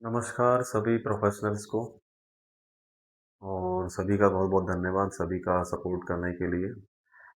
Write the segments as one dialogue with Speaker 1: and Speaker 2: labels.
Speaker 1: नमस्कार सभी प्रोफेशनल्स को और सभी का बहुत-बहुत धन्यवाद सभी का सपोर्ट करने के लिए।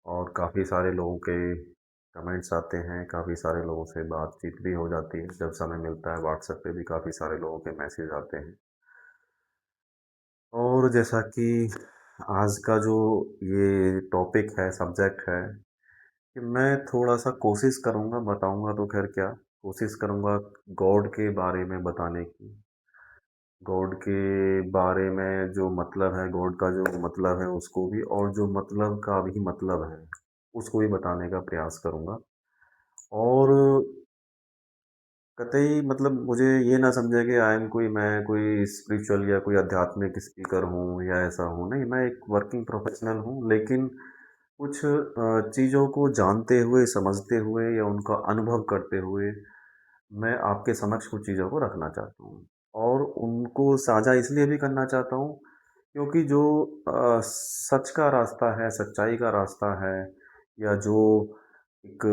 Speaker 1: और काफ़ी सारे लोगों के कमेंट्स आते हैं, काफ़ी सारे लोगों से बातचीत भी हो जाती है, जब समय मिलता है व्हाट्सएप पे भी काफ़ी सारे लोगों के मैसेज आते हैं। और जैसा कि आज का जो ये टॉपिक है, सब्जेक्ट है, कि मैं थोड़ा-सा कोशिश करूँगा, बताऊँगा तो ख़ैर क्या, कोशिश करूँगा गॉड के बारे में बताने की। गॉड के बारे में जो मतलब है, गॉड का जो मतलब है उसको भी, और जो मतलब का भी मतलब है, उसको भी बताने का प्रयास करूँगा। और कतई मतलब मुझे ये ना समझे कि मैं कोई स्पिरिचुअल या कोई आध्यात्मिक स्पीकर हूँ या ऐसा हूँ, नहीं, मैं एक वर्किंग प्रोफेशनल हूँ, लेकिन कुछ चीज़ों को जानते हुए, समझते हुए या उनका अनुभव करते हुए मैं आपके समक्ष कुछ चीज़ों को रखना चाहता हूँ। और उनको साझा इसलिए भी करना चाहता हूँ क्योंकि जो सच का रास्ता है, सच्चाई का रास्ता है, या जो एक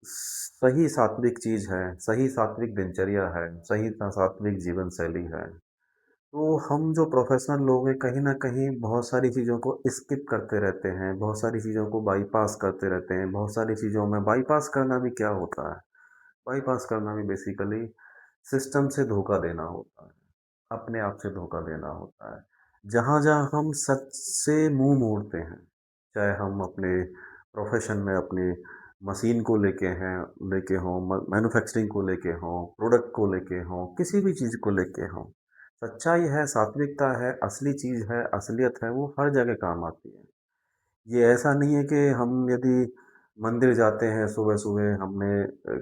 Speaker 1: सही सात्विक चीज़ है, सही सात्विक दिनचर्या है, सही सात्विक जीवन शैली है, तो हम जो प्रोफेशनल लोग हैं कहीं न कहीं बहुत सारी चीज़ों को स्किप करते रहते हैं, बहुत सारी चीज़ों को बाईपास करते रहते हैं, बहुत सारी चीज़ों में बाईपास करना भी क्या होता है? बाईपास करना भी बेसिकली सिस्टम से धोखा देना होता है, अपने आप से धोखा देना होता है। जहाँ-जहाँ हम सच से मुँह मोड़ते हैं, चाहे हम अपने प्रोफ़ेशन में अपने मशीन को लेके हों, मैन्युफैक्चरिंग को लेके हों, प्रोडक्ट को लेके हों, किसी भी चीज़ को लेके हों, सच्चाई है, सात्विकता है, असली चीज़ है, असलियत है, वो हर जगह काम आती है। ये ऐसा नहीं है कि हम यदि मंदिर जाते हैं सुबह-सुबह, हमने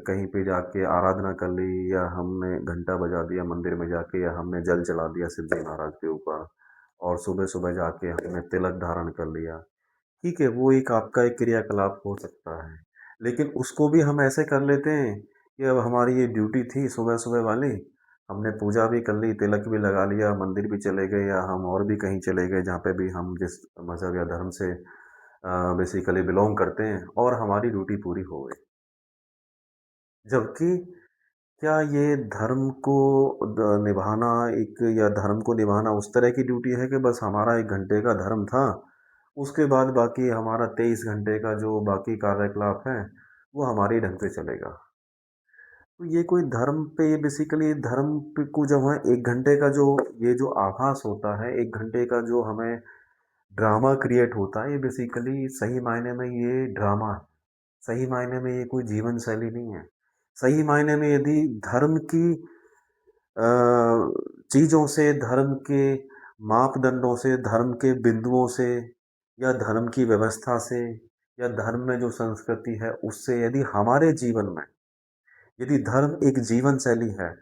Speaker 1: कहीं पे जाके आराधना कर ली, या हमने घंटा बजा दिया मंदिर में जाके, या हमने जल चढ़ा दिया शिव जी महाराज के ऊपर, और सुबह-सुबह जाके हमने तिलक धारण कर लिया। ठीक है, वो एक आपका एक क्रियाकलाप हो सकता है। लेकिन उसको भी हम ऐसे कर लेते हैं कि अब हमारी ये ड्यूटी थी सुबह-सुबह वाली, हमने पूजा भी कर ली, तिलक भी लगा लिया, मंदिर भी चले गए, या हम और भी कहीं चले गए जहाँ पे भी हम जिस मज़हब या धर्म से बेसिकली बिलॉन्ग करते हैं, और हमारी ड्यूटी पूरी हो गई। जबकि क्या ये धर्म को निभाना एक, या धर्म को निभाना उस तरह की ड्यूटी है कि बस हमारा 1 घंटे का धर्म था, उसके बाद बाकी हमारा 23 घंटे का जो बाकी कार्यकलाप है, वो हमारे ढंग से चलेगा। तो ये कोई धर्म पे, ये बेसिकली धर्म पे को जब वहाँ 1 घंटे का जो ये जो आभास होता है, 1 घंटे का जो हमें ड्रामा क्रिएट होता है, ये बेसिकली सही मायने में ये ड्रामा है। सही मायने में ये कोई जीवन शैली नहीं है। सही मायने में यदि धर्म की अ, चीज़ों से, धर्म के मापदंडों से, धर्म के बिंदुओं से, या धर्म की व्यवस्था से, या धर्म में जो संस्कृति है उससे, यदि हमारे जीवन में, यदि धर्म एक जीवन शैली है,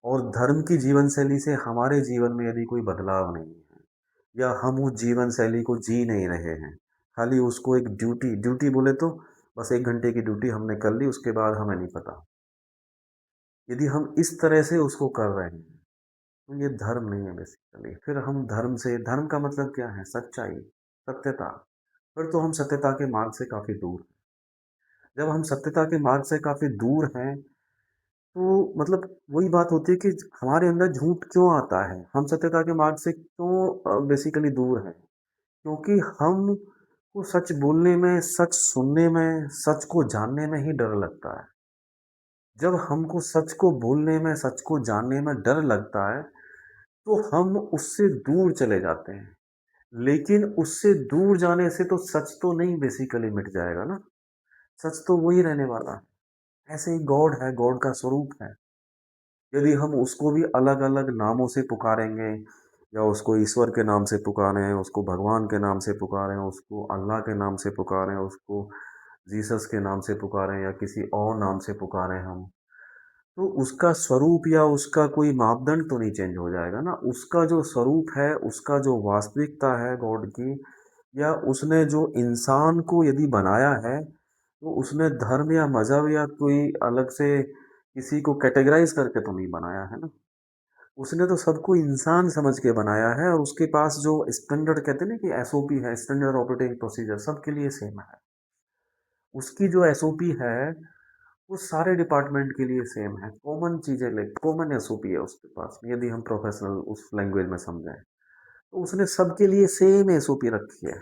Speaker 1: और धर्म की जीवन शैली से हमारे जीवन में यदि कोई बदलाव नहीं है, या हम उस जीवन शैली को जी नहीं रहे हैं, खाली उसको एक ड्यूटी ड्यूटी बोले तो बस 1 घंटे की ड्यूटी हमने कर ली, उसके बाद हमें नहीं पता। यदि हम इस तरह से उसको कर रहे हैं, तो ये धर्म नहीं है बेसिकली। फिर हम धर्म से, धर्म का मतलब क्या है? सच्चाई, सत्यता। फिर तो हम सत्यता के मार्ग से काफ़ी दूर हैं। जब हम सत्यता के मार्ग से काफ़ी दूर हैं, तो मतलब वही बात होती है कि हमारे अंदर झूठ क्यों आता है? हम सत्यता के मार्ग से क्यों बेसिकली दूर हैं? क्योंकि हम को सच बोलने में, सच सुनने में, सच को जानने में ही डर लगता है। जब हमको सच को बोलने में, सच को जानने में डर लगता है, तो हम उससे दूर चले जाते हैं। लेकिन उससे दूर जाने से तो सच तो नहीं बेसिकली मिट जाएगा ना, सच तो वही रहने वाला है। ऐसे ही गॉड है, गॉड का स्वरूप है। यदि हम उसको भी अलग-अलग नामों से पुकारेंगे, या उसको ईश्वर के नाम से पुकारें, उसको भगवान के नाम से पुकारें, उसको अल्लाह के नाम से पुकारें, उसको जीसस के नाम से पुकारें, या किसी और नाम से पुकारें हम, तो उसका स्वरूप या उसका कोई मापदंड तो नहीं चेंज हो जाएगा ना। उसका जो स्वरूप है, उसका जो वास्तविकता है गॉड की, या उसने जो इंसान को यदि बनाया है, तो उसने धर्म या मज़हब या कोई अलग से किसी को कैटेगराइज़ करके तो नहीं बनाया है ना। उसने तो सबको इंसान समझ के बनाया है, और उसके पास जो स्टैंडर्ड कहते हैं ना कि एसओपी है, स्टैंडर्ड ऑपरेटिंग प्रोसीजर, सबके लिए सेम है। उसकी जो एसओपी है, वो सारे डिपार्टमेंट के लिए सेम है, कॉमन चीज़ें, लाइक कॉमन एसओपी है उसके पास में, यदि हम प्रोफेशनल उस लैंग्वेज में समझें तो उसने सबके लिए सेम एसओपी रखी है।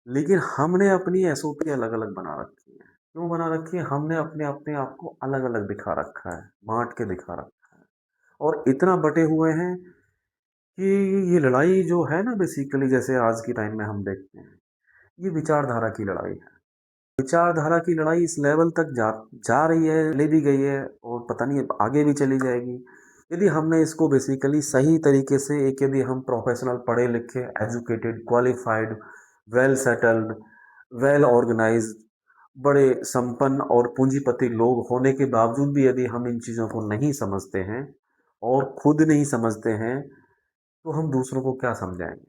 Speaker 1: लेकिन हमने अपनी एसओपी अलग अलग बना रखी है। क्यों बना रखी है? हमने अपने अपने आप को अलग अलग दिखा रखा है, बांट के दिखा रखा है, और इतना बटे हुए हैं कि ये लड़ाई जो है ना, बेसिकली जैसे आज के टाइम में हम देखते हैं, ये विचारधारा की लड़ाई है। विचारधारा की लड़ाई इस लेवल तक जा रही है, ले भी गई है, और पता नहीं आगे भी चली जाएगी। यदि हमने इसको बेसिकली सही तरीके से, एक यदि हम प्रोफेशनल, पढ़े लिखे, educated, qualified, well settled, well organised, बड़े संपन्न और पूंजीपति लोग होने के बावजूद भी यदि हम इन चीज़ों को नहीं समझते हैं और खुद नहीं समझते हैं, तो हम दूसरों को क्या समझाएंगे?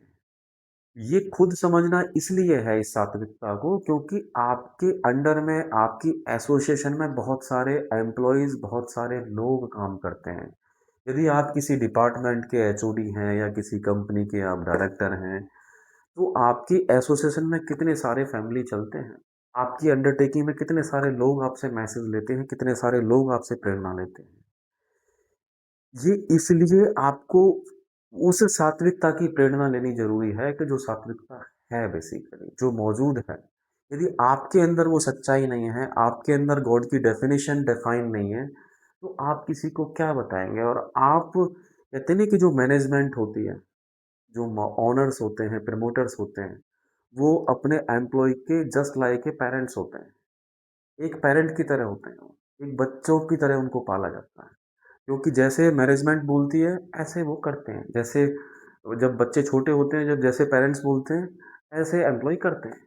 Speaker 1: ये खुद समझना इसलिए है इस सात्विकता को, क्योंकि आपके अंडर में, आपकी एसोसिएशन में बहुत सारे एम्प्लॉयज़, बहुत सारे लोग काम करते हैं। यदि आप किसी डिपार्टमेंट के एचओडी हैं या किसी कंपनी के आप डायरेक्टर हैं, तो आपकी एसोसिएशन में कितने सारे फैमिली चलते हैं। आपकी अंडरटेकिंग में कितने सारे लोग आपसे मैसेज लेते हैं, कितने सारे लोग आपसे प्रेरणा लेते हैं। ये इसलिए आपको उस सात्विकता की प्रेरणा लेनी ज़रूरी है कि जो सात्विकता है बेसिकली, जो मौजूद है। यदि आपके अंदर वो सच्चाई नहीं है, आपके अंदर गॉड की डेफिनेशन डिफाइन नहीं है, तो आप किसी को क्या बताएँगे? और आप कहते नहीं कि जो मैनेजमेंट होती है, जो ओनर्स होते हैं, प्रमोटर्स होते हैं, वो अपने एम्प्लॉय के जस्ट लाइक ए पेरेंट्स होते हैं। एक पेरेंट की तरह होते हैं वो, एक बच्चों की तरह उनको पाला जाता है। क्योंकि जैसे मैनेजमेंट बोलती है, ऐसे वो करते हैं। जैसे जब बच्चे छोटे होते हैं, जब जैसे पेरेंट्स बोलते हैं, ऐसे एम्प्लॉय करते हैं।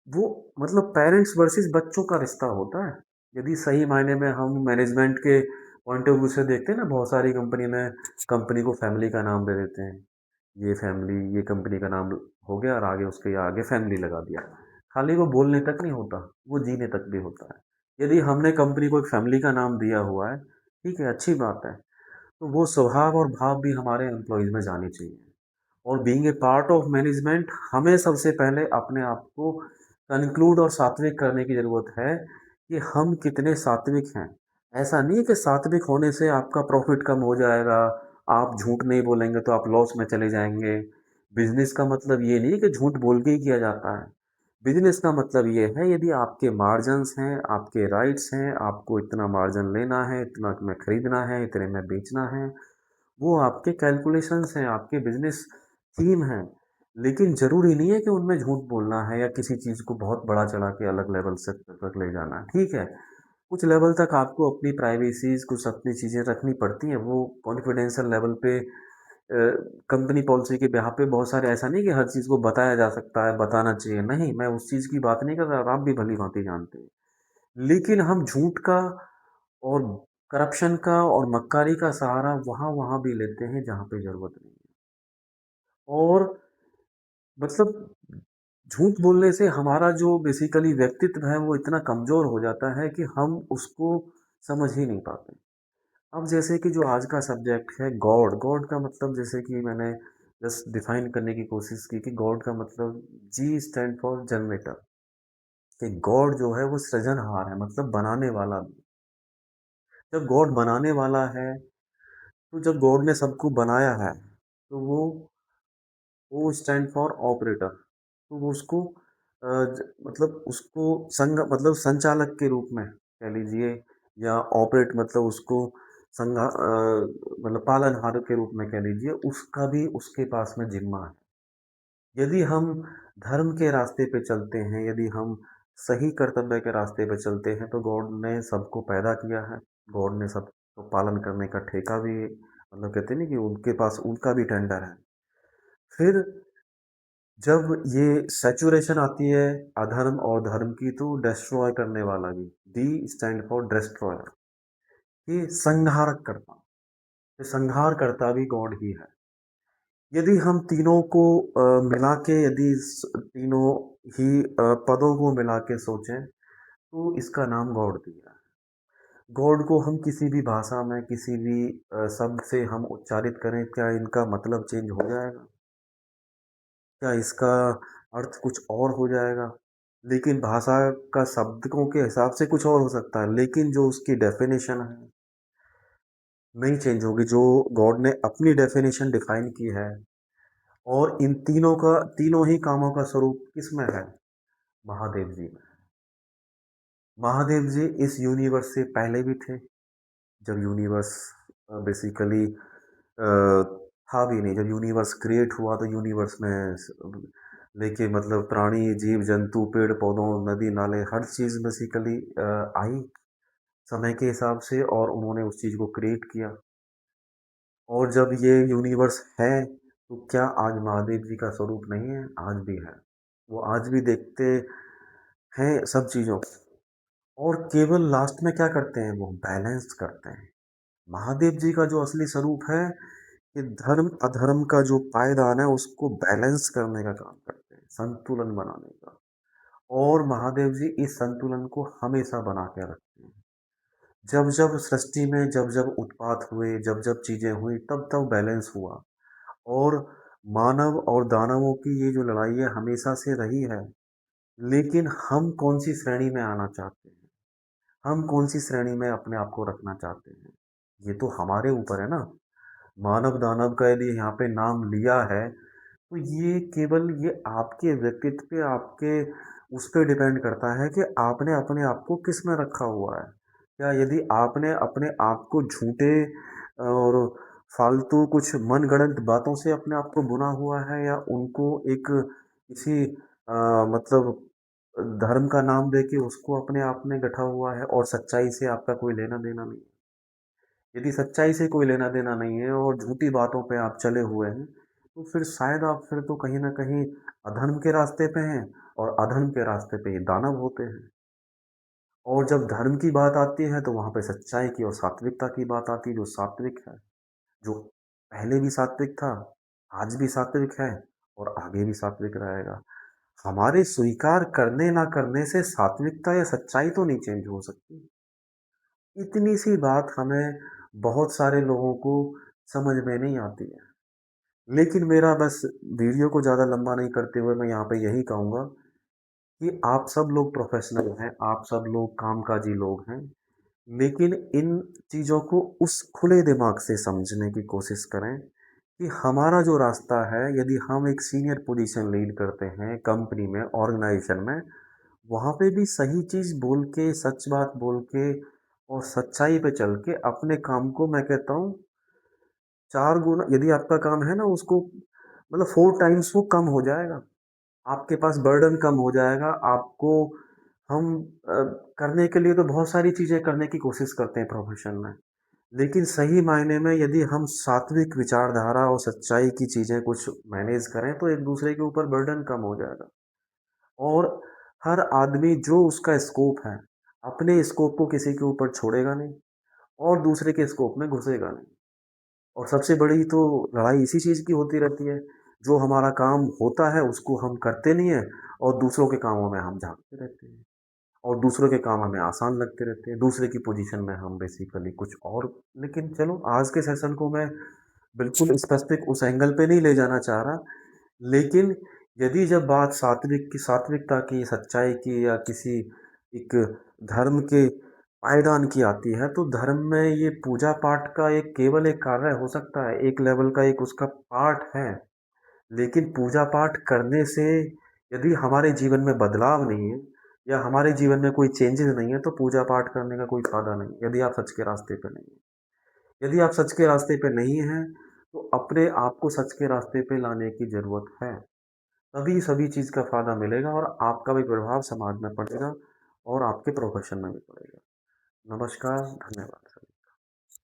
Speaker 1: वो मतलब पेरेंट्स वर्सेस बच्चों का रिश्ता होता है। यदि सही मायने में हम मैनेजमेंट के पॉइंट ऑफ व्यू से देखते हैं ना, बहुत सारी कंपनी में कंपनी को फैमिली का नाम दे देते हैं। ये फैमिली, ये कंपनी का नाम हो गया, और आगे उसके आगे फैमिली लगा दिया। खाली वो बोलने तक नहीं होता, वो जीने तक भी होता है। यदि हमने कंपनी को एक फैमिली का नाम दिया हुआ है, ठीक है, अच्छी बात है, तो वो स्वभाव और भाव भी हमारे एम्प्लॉयज़ में जानी चाहिए। और being a part of management, हमें सबसे पहले अपने आप को कंक्लूड और सात्विक करने की ज़रूरत है कि हम कितने सात्विक हैं। ऐसा नहीं है कि सात्विक होने से आपका प्रॉफिट कम हो जाएगा, आप झूठ नहीं बोलेंगे तो आप लॉस में चले जाएंगे। बिजनेस का मतलब ये नहीं है कि झूठ बोल के ही किया जाता है। बिजनेस का मतलब ये है, यदि आपके मार्जिन्स हैं, आपके राइट्स हैं, आपको इतना मार्जिन लेना है, इतना में खरीदना है, इतने में बेचना है, वो आपके कैलकुलेशंस हैं, आपके बिजनेस थीम हैं। लेकिन ज़रूरी नहीं है कि उनमें झूठ बोलना है या किसी चीज़ को बहुत बड़ा चढ़ा के अलग लेवल से तक ले जाना है। ठीक है, कुछ लेवल तक आपको अपनी प्राइवेसीज़, कुछ अपनी चीज़ें रखनी पड़ती हैं, वो कॉन्फिडेंशियल लेवल पे कंपनी पॉलिसी के बिहाफ़ पे बहुत सारे, ऐसा नहीं कि हर चीज़ को बताया जा सकता है, बताना चाहिए, नहीं, मैं उस चीज़ की बात नहीं कर रहा, आप भी भली-भाँति जानते हैं। लेकिन हम झूठ का और करप्शन का और मक्कारी का सहारा वहाँ-वहाँ भी लेते हैं जहाँ पे ज़रूरत नहीं है। और मतलब झूठ बोलने से हमारा जो बेसिकली व्यक्तित्व है वो इतना कमज़ोर हो जाता है कि हम उसको समझ ही नहीं पाते। अब जैसे कि जो आज का सब्जेक्ट है गॉड, गॉड का मतलब, जैसे कि मैंने जस्ट डिफाइन करने की कोशिश की कि गॉड का मतलब, जी स्टैंड फॉर जनरेटर, कि गॉड जो है वो सृजनहार है, मतलब बनाने वाला भी। जब गॉड बनाने वाला है, तो जब गॉड ने सबको बनाया है, तो वो स्टैंड फॉर ऑपरेटर, तो वो उसको मतलब उसको संग मतलब संचालक के रूप में कह लीजिए, या ऑपरेट मतलब उसको मतलब पालनहार के रूप में कह लीजिए, उसका भी उसके पास में जिम्मा है। यदि हम धर्म के रास्ते पे चलते हैं, यदि हम सही कर्तव्य के रास्ते पे चलते हैं, तो गॉड ने सबको पैदा किया है, गॉड ने सबको पालन करने का ठेका भी, मतलब कहते हैं ना कि उनके पास उनका भी टेंडर है। फिर जब ये सैचुरेशन आती है अधर्म और धर्म की, तो डिस्ट्रॉय करने वाला भी, डी स्टैंड फॉर डिस्ट्रॉयर, ये संहारक करता, ये संहार करता भी गॉड ही है। यदि हम तीनों को मिला के, यदि तीनों ही पदों को मिला के सोचें, तो इसका नाम गॉड दिया है। गॉड को हम किसी भी भाषा में, किसी भी शब्द से हम उच्चारित करें, क्या इनका मतलब चेंज हो जाएगा? क्या इसका अर्थ कुछ और हो जाएगा? लेकिन भाषा का शब्दों के हिसाब से कुछ और हो सकता है, लेकिन जो उसकी डेफिनेशन है नहीं चेंज होगी, जो गॉड ने अपनी डेफिनेशन डिफाइन की है। और इन तीनों ही कामों का स्वरूप किसमें है? महादेव जी में। महादेव जी इस यूनिवर्स से पहले भी थे, जब यूनिवर्स बेसिकली था भी नहीं। जब यूनिवर्स क्रिएट हुआ तो यूनिवर्स में लेके मतलब प्राणी, जीव जंतु, पेड़ पौधों, नदी नाले, हर चीज़ बेसिकली आई समय के हिसाब से, और उन्होंने उस चीज़ को क्रिएट किया। और जब ये यूनिवर्स है तो क्या आज महादेव जी का स्वरूप नहीं है? आज भी है। वो आज भी देखते हैं सब चीज़ों को। और केवल लास्ट में क्या करते हैं? वो बैलेंस करते हैं। महादेव जी का जो असली स्वरूप है कि धर्म अधर्म का जो पायदान है उसको बैलेंस करने का काम करते हैं, संतुलन बनाने का। और महादेव जी इस संतुलन को हमेशा बना के रखते हैं। जब जब सृष्टि में जब जब उत्पात हुए, जब जब चीजें हुई, तब तब बैलेंस हुआ। और मानव और दानवों की ये जो लड़ाई है हमेशा से रही है। लेकिन हम कौन सी श्रेणी में आना चाहते हैं? हम कौन सी श्रेणी में अपने आप को रखना चाहते हैं? ये तो हमारे ऊपर है ना। मानव दानव का यदि यहाँ पे नाम लिया है तो ये केवल ये आपके व्यक्तित्व पे, आपके उस पे डिपेंड करता है कि आपने अपने आप को किस में रखा हुआ है। क्या यदि आपने अपने आप को झूठे और फालतू कुछ मनगढ़ंत बातों से अपने आप को बुना हुआ है, या उनको एक किसी मतलब धर्म का नाम देके उसको अपने आप में गढ़ा हुआ है, और सच्चाई से आपका कोई लेना देना नहीं? यदि सच्चाई से कोई लेना देना नहीं है और झूठी बातों पे आप चले हुए हैं, तो फिर शायद आप फिर तो कहीं ना कहीं अधर्म के रास्ते पे हैं, और अधर्म के रास्ते पे ही दानव होते हैं। और जब धर्म की बात आती है तो वहां पे सच्चाई की और सात्विकता की बात आती है, जो सात्विक है, जो पहले भी सात्विक था, आज भी सात्विक है, और आगे भी सात्विक रहेगा। हमारे स्वीकार करने ना करने से सात्विकता या सच्चाई तो नहीं चेंज हो सकती। इतनी सी बात हमें बहुत सारे लोगों को समझ में नहीं आती है। लेकिन मेरा बस वीडियो को ज़्यादा लंबा नहीं करते हुए मैं यहाँ पे यही कहूँगा कि आप सब लोग प्रोफेशनल हैं, आप सब लोग कामकाजी लोग हैं, लेकिन इन चीज़ों को उस खुले दिमाग से समझने की कोशिश करें कि हमारा जो रास्ता है, यदि हम एक सीनियर पोजीशन लीड करते हैं कंपनी में, ऑर्गेनाइजेशन में, वहाँ पे भी सही चीज़ बोल के, सच बात बोल के और सच्चाई पे चल के अपने काम को, मैं कहता हूँ, 4 गुना, यदि आपका काम है ना, उसको मतलब 4 टाइम्स वो कम हो जाएगा। आपके पास बर्डन कम हो जाएगा। आपको हम अ, करने के लिए तो बहुत सारी चीज़ें करने की कोशिश करते हैं प्रोफेशन में, लेकिन सही मायने में यदि हम सात्विक विचारधारा और सच्चाई की चीज़ें कुछ मैनेज करें तो एक दूसरे के ऊपर बर्डन कम हो जाएगा। और हर आदमी जो उसका स्कोप है, अपने स्कोप को किसी के ऊपर छोड़ेगा नहीं, और दूसरे के स्कोप में घुसेगा नहीं। और सबसे बड़ी तो लड़ाई इसी चीज़ की होती रहती है। जो हमारा काम होता है उसको हम करते नहीं हैं, और दूसरों के कामों में हम झांकते रहते हैं, और दूसरों के काम हमें आसान लगते रहते हैं, दूसरे की पोजीशन में हम बेसिकली कुछ और। लेकिन चलो, आज के सेशन को मैं बिल्कुल स्पेसिफिक उस एंगल पे नहीं ले जाना चाह रहा। लेकिन यदि जब बात सात्विकता की, सच्चाई की, या किसी एक धर्म के पायदान की आती है, तो धर्म में ये पूजा पाठ का एक केवल एक कार्य हो सकता है, एक लेवल का एक उसका पार्ट है। लेकिन पूजा पाठ करने से यदि हमारे जीवन में बदलाव नहीं है, या हमारे जीवन में कोई चेंजेस नहीं है, तो पूजा पाठ करने का कोई फायदा नहीं, यदि आप सच के रास्ते पे नहीं हैं। यदि आप सच के रास्ते पे नहीं हैं, तो अपने आप को सच के रास्ते पे लाने की ज़रूरत है। तभी सभी चीज़ का फ़ायदा मिलेगा, और आपका भी प्रभाव समाज में पड़ेगा, और आपके प्रोफेशन में भी पड़ेगा। नमस्कार, धन्यवाद।